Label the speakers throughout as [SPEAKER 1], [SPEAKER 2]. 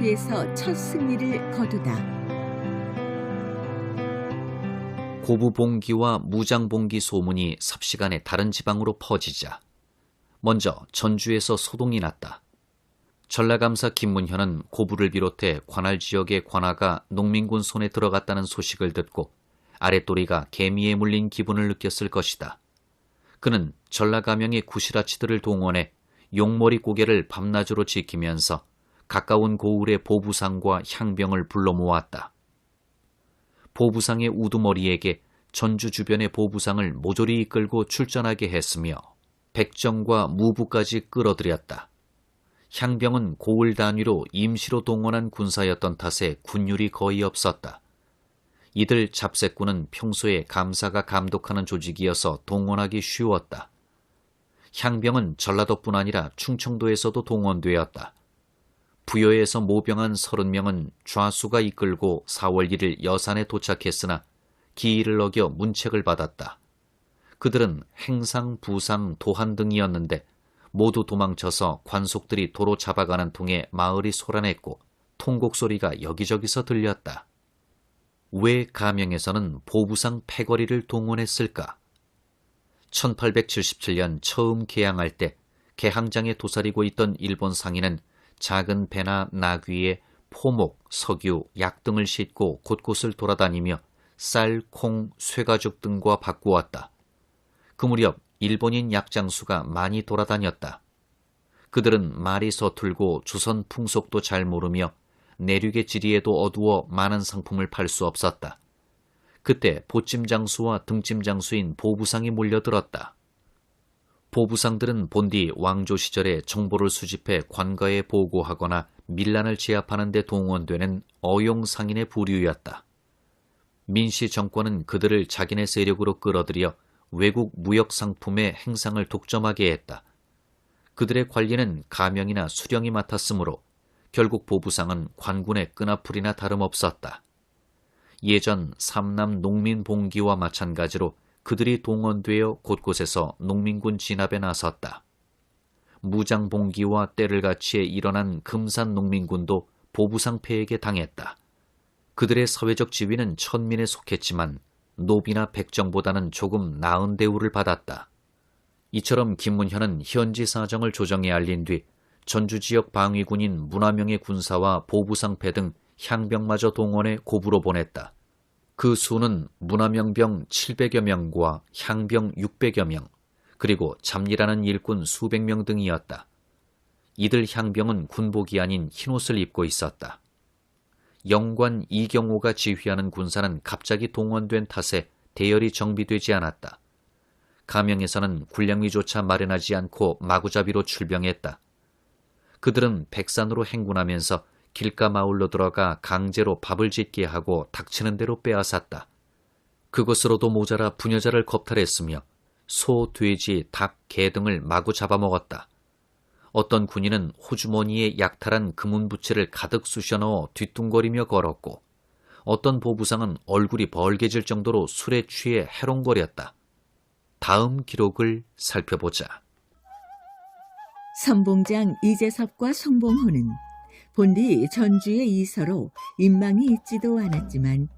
[SPEAKER 1] 전주에서 첫 승리를 거두다.
[SPEAKER 2] 고부봉기와 무장봉기 소문이 삽시간에 다른 지방으로 퍼지자 먼저 전주에서 소동이 났다. 전라감사 김문현은 고부를 비롯해 관할 지역의 관아가 농민군 손에 들어갔다는 소식을 듣고 아랫도리가 개미에 물린 기분을 느꼈을 것이다. 그는 전라가명의 구시라치들을 동원해 용머리 고개를 밤낮으로 지키면서 가까운 고을의 보부상과 향병을 불러 모았다. 보부상의 우두머리에게 전주 주변의 보부상을 모조리 이끌고 출전하게 했으며 백정과 무부까지 끌어들였다. 향병은 고을 단위로 임시로 동원한 군사였던 탓에 군율이 거의 없었다. 이들 잡새꾼은 평소에 감사가 감독하는 조직이어서 동원하기 쉬웠다. 향병은 전라도뿐 아니라 충청도에서도 동원되었다. 부여에서 모병한 30명은 좌수가 이끌고 4월 1일 여산에 도착했으나 기일을 어겨 문책을 받았다. 그들은 행상, 부상, 도한 등이었는데 모두 도망쳐서 관속들이 도로 잡아가는 통에 마을이 소란했고 통곡 소리가 여기저기서 들렸다. 왜 가명에서는 보부상 패거리를 동원했을까? 1877년 처음 개항할 때 개항장에 도사리고 있던 일본 상인은 작은 배나 나귀에 포목, 석유, 약 등을 싣고 곳곳을 돌아다니며 쌀, 콩, 쇠가죽 등과 바꾸었다. 그 무렵 일본인 약장수가 많이 돌아다녔다. 그들은 말이 서툴고 조선 풍속도 잘 모르며 내륙의 지리에도 어두워 많은 상품을 팔 수 없었다. 그때 보찜장수와 등찜장수인 보부상이 몰려들었다. 보부상들은 본디 왕조 시절에 정보를 수집해 관가에 보고하거나 밀란을 제압하는 데 동원되는 어용상인의 부류였다. 민씨 정권은 그들을 자기네 세력으로 끌어들여 외국 무역 상품의 행상을 독점하게 했다. 그들의 관리는 가명이나 수령이 맡았으므로 결국 보부상은 관군의 끈앞풀이나 다름없었다. 예전 삼남 농민봉기와 마찬가지로 그들이 동원되어 곳곳에서 농민군 진압에 나섰다. 무장봉기와 때를 같이에 일어난 금산 농민군도 보부상패에게 당했다. 그들의 사회적 지위는 천민에 속했지만 노비나 백정보다는 조금 나은 대우를 받았다. 이처럼 김문현은 현지 사정을 조정에 알린 뒤 전주 지역 방위군인 문화명의 군사와 보부상패 등 향병마저 동원해 고부로 보냈다. 그 수는 문화명병 700여 명과 향병 600여 명, 그리고 잡일하는 일꾼 수백 명 등이었다. 이들 향병은 군복이 아닌 흰옷을 입고 있었다. 영관 이경호가 지휘하는 군사는 갑자기 동원된 탓에 대열이 정비되지 않았다. 가명에서는 군량미조차 마련하지 않고 마구잡이로 출병했다. 그들은 백산으로 행군하면서 길가 마을로 들어가 강제로 밥을 짓게 하고 닥치는 대로 빼앗았다. 그것으로도 모자라 부녀자를 겁탈했으며 소, 돼지, 닭, 개 등을 마구 잡아먹었다. 어떤 군인은 호주머니에 약탈한 금은부채를 가득 쑤셔넣어 뒤뚱거리며 걸었고 어떤 보부상은 얼굴이 벌개질 정도로 술에 취해 해롱거렸다. 다음 기록을 살펴보자.
[SPEAKER 1] 선봉장 이재섭과 송봉호는 본디 전주의 이서로 인망이 있지도 않았지만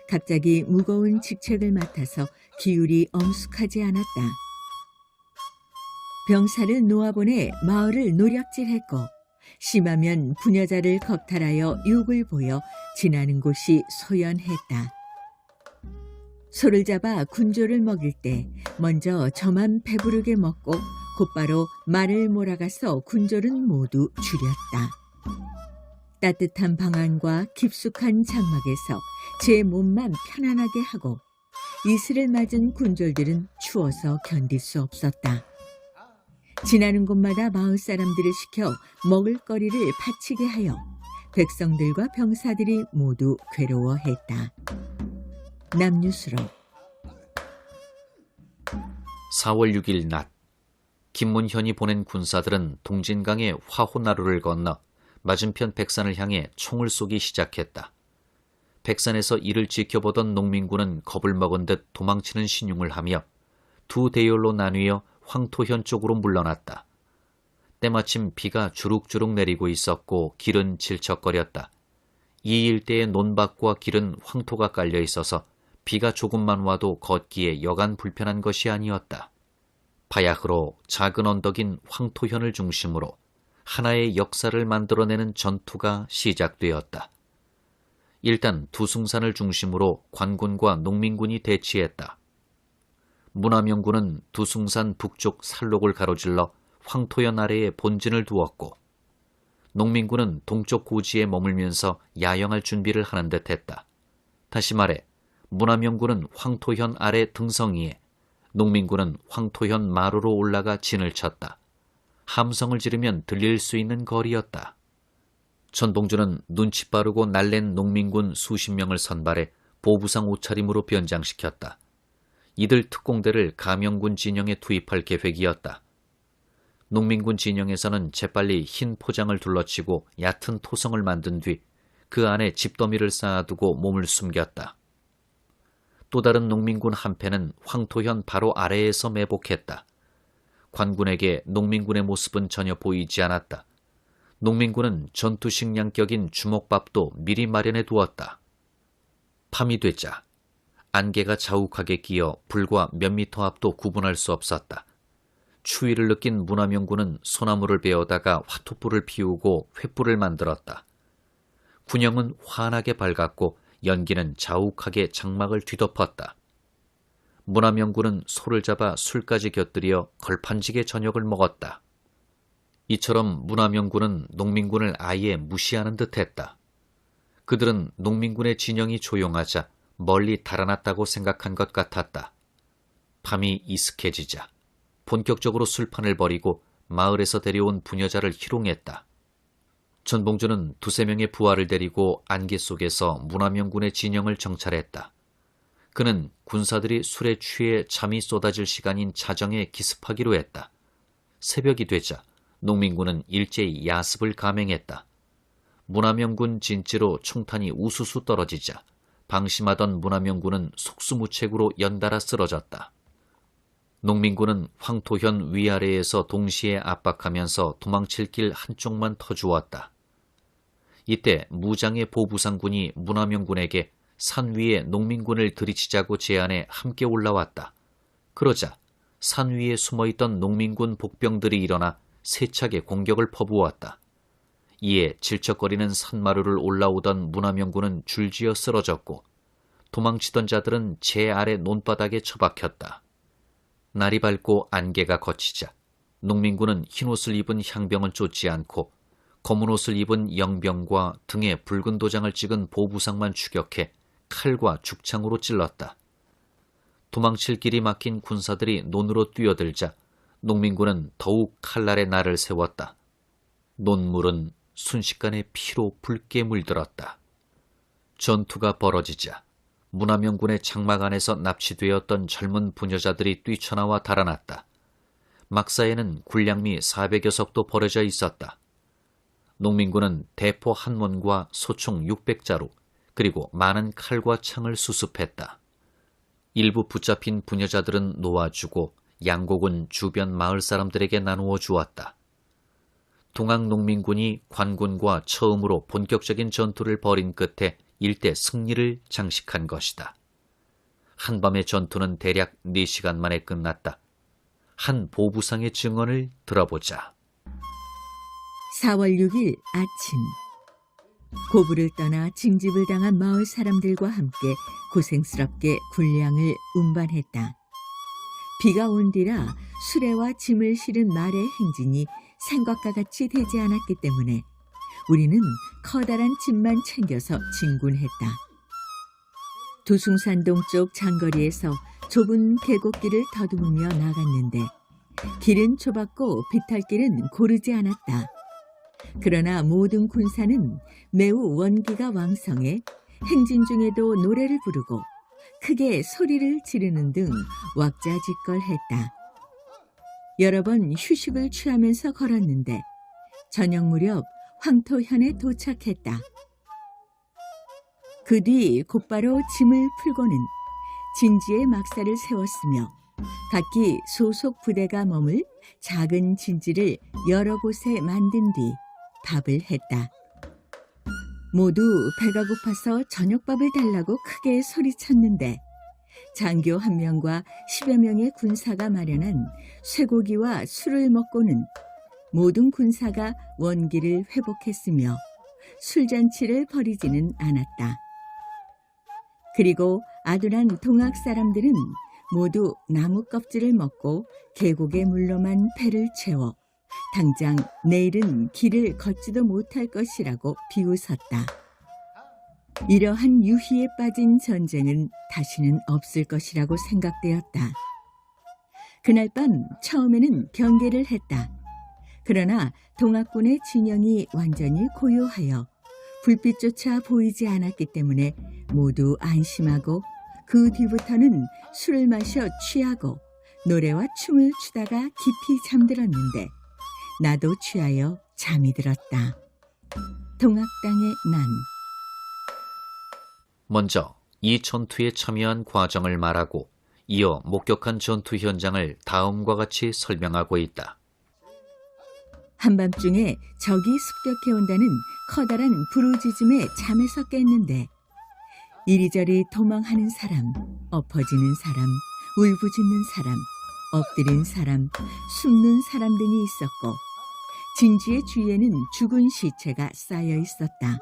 [SPEAKER 1] 갑자기 무거운 직책을 맡아서 기울이 엄숙하지 않았다. 병사를 놓아보내 마을을 노략질했고 심하면 부녀자를 겁탈하여 욕을 보여 지나는 곳이 소연했다. 소를 잡아 군조를 먹일 때 먼저 저만 배부르게 먹고 곧바로 말을 몰아가서 군졸은 모두 줄였다. 따뜻한 방 안과 깊숙한 장막에서 제 몸만 편안하게 하고 이슬을 맞은 군졸들은 추워서 견딜 수 없었다. 지나는 곳마다 마을 사람들을 시켜 먹을거리를 바치게 하여 백성들과 병사들이 모두 괴로워했다. 남유수록
[SPEAKER 2] 4월 6일 낮 김문현이 보낸 군사들은 동진강의 화호나루를 건너 맞은편 백산을 향해 총을 쏘기 시작했다. 백산에서 이를 지켜보던 농민군은 겁을 먹은 듯 도망치는 신용을 하며 두 대열로 나뉘어 황토현 쪽으로 물러났다. 때마침 비가 주룩주룩 내리고 있었고 길은 질척거렸다. 이 일대의 논밭과 길은 황토가 깔려 있어서 비가 조금만 와도 걷기에 여간 불편한 것이 아니었다. 바야흐로 작은 언덕인 황토현을 중심으로 하나의 역사를 만들어내는 전투가 시작되었다. 일단 두숭산을 중심으로 관군과 농민군이 대치했다. 문화명군은 두숭산 북쪽 살록을 가로질러 황토현 아래에 본진을 두었고, 농민군은 동쪽 고지에 머물면서 야영할 준비를 하는 듯 했다. 다시 말해 문화명군은 황토현 아래 등성이에, 농민군은 황토현 마루로 올라가 진을 쳤다. 함성을 지르면 들릴 수 있는 거리였다. 천봉주는 눈치 빠르고 날랜 농민군 수십 명을 선발해 보부상 옷차림으로 변장시켰다. 이들 특공대를 가명군 진영에 투입할 계획이었다. 농민군 진영에서는 재빨리 흰 포장을 둘러치고 얕은 토성을 만든 뒤 그 안에 집더미를 쌓아두고 몸을 숨겼다. 또 다른 농민군 한패는 황토현 바로 아래에서 매복했다. 관군에게 농민군의 모습은 전혀 보이지 않았다. 농민군은 전투 식량격인 주먹밥도 미리 마련해 두었다. 밤이 되자 안개가 자욱하게 끼어 불과 몇 미터 앞도 구분할 수 없었다. 추위를 느낀 문화명군은 소나무를 베어다가 화투불을 피우고 횃불을 만들었다. 군영은 환하게 밝았고 연기는 자욱하게 장막을 뒤덮었다. 문화명군은 소를 잡아 술까지 곁들여 걸판지게 저녁을 먹었다. 이처럼 문화명군은 농민군을 아예 무시하는 듯했다. 그들은 농민군의 진영이 조용하자 멀리 달아났다고 생각한 것 같았다. 밤이 이슥해지자 본격적으로 술판을 벌이고 마을에서 데려온 부녀자를 희롱했다. 천봉주는 두세 명의 부하를 데리고 안개 속에서 문화명군의 진영을 정찰했다. 그는 군사들이 술에 취해 잠이 쏟아질 시간인 자정에 기습하기로 했다. 새벽이 되자 농민군은 일제히 야습을 감행했다. 문화명군 진지로 총탄이 우수수 떨어지자 방심하던 문화명군은 속수무책으로 연달아 쓰러졌다. 농민군은 황토현 위아래에서 동시에 압박하면서 도망칠 길 한쪽만 터주었다. 이때 무장의 보부상군이 문화명군에게 산 위에 농민군을 들이치자고 제안해 함께 올라왔다. 그러자 산 위에 숨어있던 농민군 복병들이 일어나 세차게 공격을 퍼부었다. 이에 질척거리는 산마루를 올라오던 문화명군은 줄지어 쓰러졌고 도망치던 자들은 제 아래 논바닥에 처박혔다. 날이 밝고 안개가 걷히자 농민군은 흰옷을 입은 향병을 쫓지 않고 검은 옷을 입은 영병과 등에 붉은 도장을 찍은 보부상만 추격해 칼과 죽창으로 찔렀다. 도망칠 길이 막힌 군사들이 논으로 뛰어들자 농민군은 더욱 칼날에 날을 세웠다. 논물은 순식간에 피로 붉게 물들었다. 전투가 벌어지자 문화명군의 장막 안에서 납치되었던 젊은 부녀자들이 뛰쳐나와 달아났다. 막사에는 군량미 400여 석도 버려져 있었다. 농민군은 대포 한 문과 소총 600자루 그리고 많은 칼과 창을 수습했다. 일부 붙잡힌 부녀자들은 놓아주고 양곡은 주변 마을 사람들에게 나누어 주었다. 동학농민군이 관군과 처음으로 본격적인 전투를 벌인 끝에 일대 승리를 장식한 것이다. 한밤의 전투는 대략 4시간 만에 끝났다. 한 보부상의 증언을 들어보자.
[SPEAKER 1] 4월 6일 아침, 고부를 떠나 징집을 당한 마을 사람들과 함께 고생스럽게 군량을 운반했다. 비가 온 뒤라 수레와 짐을 실은 말의 행진이 생각과 같이 되지 않았기 때문에 우리는 커다란 짐만 챙겨서 진군했다. 두숭산 동쪽 장거리에서 좁은 계곡길을 더듬으며 나갔는데 길은 좁았고 비탈길은 고르지 않았다. 그러나 모든 군사는 매우 원기가 왕성해 행진 중에도 노래를 부르고 크게 소리를 지르는 등 왁자지껄했다. 여러 번 휴식을 취하면서 걸었는데 저녁 무렵 황토현에 도착했다. 그 뒤 곧바로 짐을 풀고는 진지에 막사를 세웠으며 각기 소속 부대가 머물 작은 진지를 여러 곳에 만든 뒤 밥을 했다. 모두 배가 고파서 저녁밥을 달라고 크게 소리쳤는데 장교 한 명과 10여 명의 군사가 마련한 쇠고기와 술을 먹고는 모든 군사가 원기를 회복했으며 술잔치를 벌이지는 않았다. 그리고 아둔한 동학 사람들은 모두 나무 껍질을 먹고 계곡의 물로만 배를 채워 당장 내일은 길을 걷지도 못할 것이라고 비웃었다. 이러한 유희에 빠진 전쟁은 다시는 없을 것이라고 생각되었다. 그날 밤 처음에는 경계를 했다. 그러나 동학군의 진영이 완전히 고요하여 불빛조차 보이지 않았기 때문에 모두 안심하고 그 뒤부터는 술을 마셔 취하고 노래와 춤을 추다가 깊이 잠들었는데 나도 취하여 잠이 들었다. 동학당의 난.
[SPEAKER 2] 먼저 이 전투에 참여한 과정을 말하고 이어 목격한 전투 현장을 다음과 같이 설명하고 있다.
[SPEAKER 1] 한밤중에 적이 습격해온다는 커다란 부르짖음에 잠에서 깼는데 이리저리 도망하는 사람, 엎어지는 사람, 울부짖는 사람, 엎드린 사람, 숨는 사람 등이 있었고 진지의 주위에는 죽은 시체가 쌓여 있었다.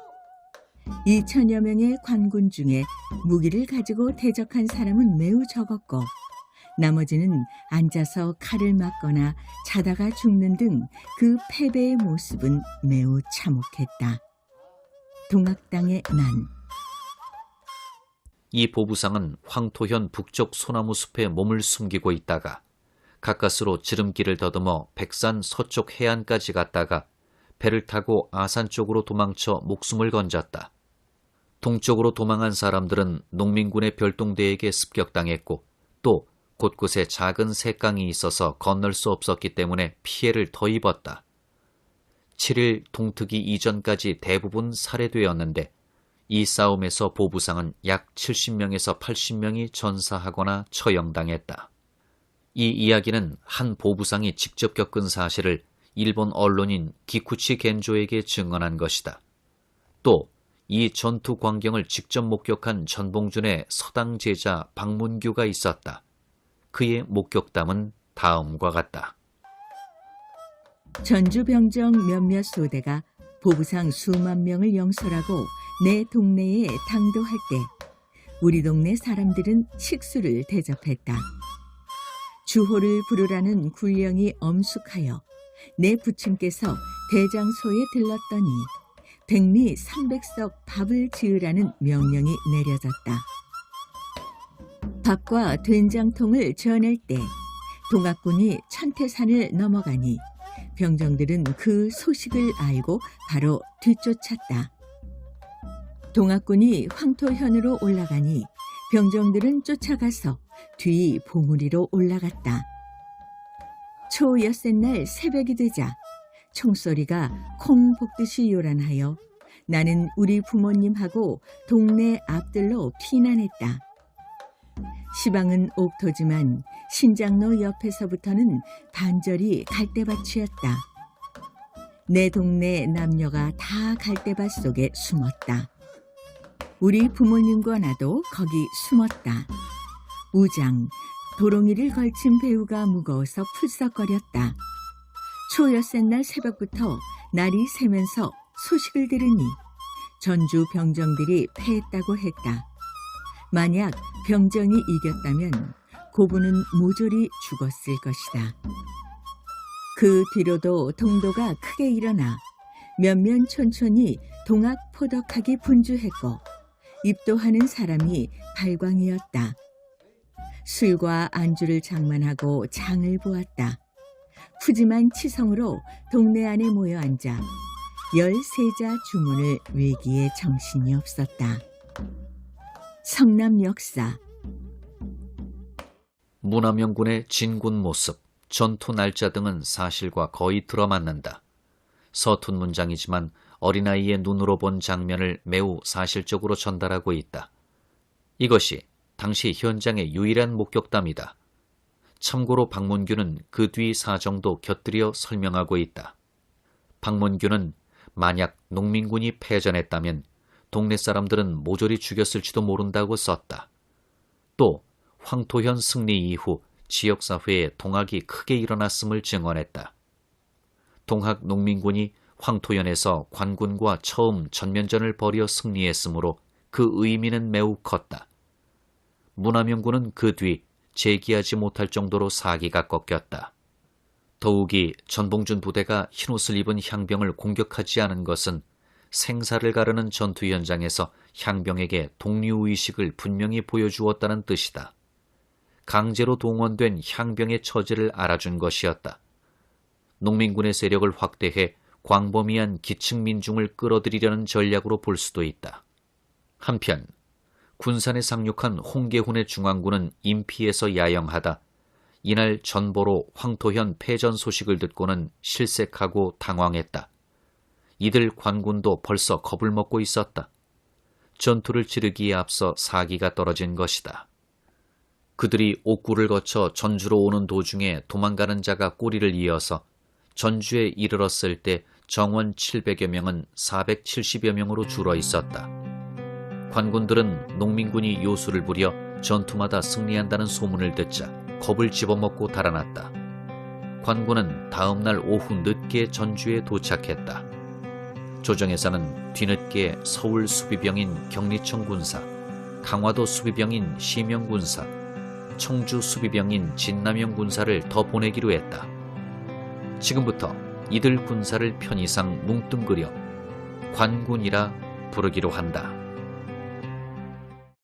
[SPEAKER 1] 2천여 명의 관군 중에 무기를 가지고 대적한 사람은 매우 적었고 나머지는 앉아서 칼을 맞거나 자다가 죽는 등 그 패배의 모습은 매우 참혹했다. 동학당의 난.
[SPEAKER 2] 이 보부상은 황토현 북쪽 소나무 숲에 몸을 숨기고 있다가 가까스로 지름길을 더듬어 백산 서쪽 해안까지 갔다가 배를 타고 아산 쪽으로 도망쳐 목숨을 건졌다. 동쪽으로 도망한 사람들은 농민군의 별동대에게 습격당했고 또 곳곳에 작은 샛강이 있어서 건널 수 없었기 때문에 피해를 더 입었다. 7일 동특이 이전까지 대부분 살해되었는데 이 싸움에서 보부상은 약 70명에서 80명이 전사하거나 처형당했다. 이 이야기는 한 보부상이 직접 겪은 사실을 일본 언론인 기쿠치 겐조에게 증언한 것이다. 또 이 전투 광경을 직접 목격한 전봉준의 서당 제자 박문규가 있었다. 그의 목격담은 다음과 같다.
[SPEAKER 1] 전주병정 몇몇 소대가 보부상 수만 명을 영설하고 내 동네에 당도할 때 우리 동네 사람들은 식수를 대접했다. 주호를 부르라는 굴령이 엄숙하여 내 부친께서 대장소에 들렀더니 백리 300석 밥을 지으라는 명령이 내려졌다. 밥과 된장통을 전할 때 동학군이 천태산을 넘어가니 병정들은 그 소식을 알고 바로 뒤쫓았다. 동학군이 황토현으로 올라가니 병정들은 쫓아가서 뒤 봉우리로 올라갔다. 초 엿새날 새벽이 되자 총소리가 콩 볶듯이 요란하여 나는 우리 부모님하고 동네 앞들로 피난했다. 시방은 옥토지만 신장로 옆에서부터는 반절이 갈대밭이었다. 내 동네 남녀가 다 갈대밭 속에 숨었다. 우리 부모님과 나도 거기 숨었다. 우장, 도롱이를 걸친 배우가 무거워서 풀썩거렸다. 초엿새날 새벽부터 날이 새면서 소식을 들으니 전주 병정들이 패했다고 했다. 만약 병정이 이겼다면 고부는 모조리 죽었을 것이다. 그 뒤로도 동도가 크게 일어나 몇몇 촌촌이 동학 포덕하기 분주했고 입도하는 사람이 발광이었다. 술과 안주를 장만하고 장을 보았다. 푸짐한 치성으로 동네 안에 모여 앉아 13자 주문을 외기에 정신이 없었다. 성남 역사.
[SPEAKER 2] 문화명군의 진군 모습, 전투 날짜 등은 사실과 거의 들어맞는다. 서툰 문장이지만 어린아이의 눈으로 본 장면을 매우 사실적으로 전달하고 있다. 이것이 당시 현장의 유일한 목격담이다. 참고로 박문규는 그 뒤 사정도 곁들여 설명하고 있다. 박문규는 만약 농민군이 패전했다면 동네 사람들은 모조리 죽였을지도 모른다고 썼다. 또 황토현 승리 이후 지역사회에 동학이 크게 일어났음을 증언했다. 동학 농민군이 황토현에서 관군과 처음 전면전을 벌여 승리했으므로 그 의미는 매우 컸다. 문화명군은 그 뒤 재기하지 못할 정도로 사기가 꺾였다. 더욱이 전봉준 부대가 흰옷을 입은 향병을 공격하지 않은 것은 생사를 가르는 전투 현장에서 향병에게 독립의식을 분명히 보여주었다는 뜻이다. 강제로 동원된 향병의 처지를 알아준 것이었다. 농민군의 세력을 확대해 광범위한 기층민중을 끌어들이려는 전략으로 볼 수도 있다. 한편 군산에 상륙한 홍계훈의 중앙군은 인피에서 야영하다 이날 전보로 황토현 패전 소식을 듣고는 실색하고 당황했다. 이들 관군도 벌써 겁을 먹고 있었다. 전투를 치르기에 앞서 사기가 떨어진 것이다. 그들이 옥구를 거쳐 전주로 오는 도중에 도망가는 자가 꼬리를 이어서 전주에 이르렀을 때 정원 700여 명은 470여 명으로 줄어 있었다. 관군들은 농민군이 요수를 부려 전투마다 승리한다는 소문을 듣자 겁을 집어먹고 달아났다. 관군은 다음 날 오후 늦게 전주에 도착했다. 조정에서는 뒤늦게 서울 수비병인 경리청 군사, 강화도 수비병인 시명 군사, 청주 수비병인 진남영 군사를 더 보내기로 했다. 지금부터 이들 군사를 편의상 뭉뚱그려 관군이라 부르기로 한다.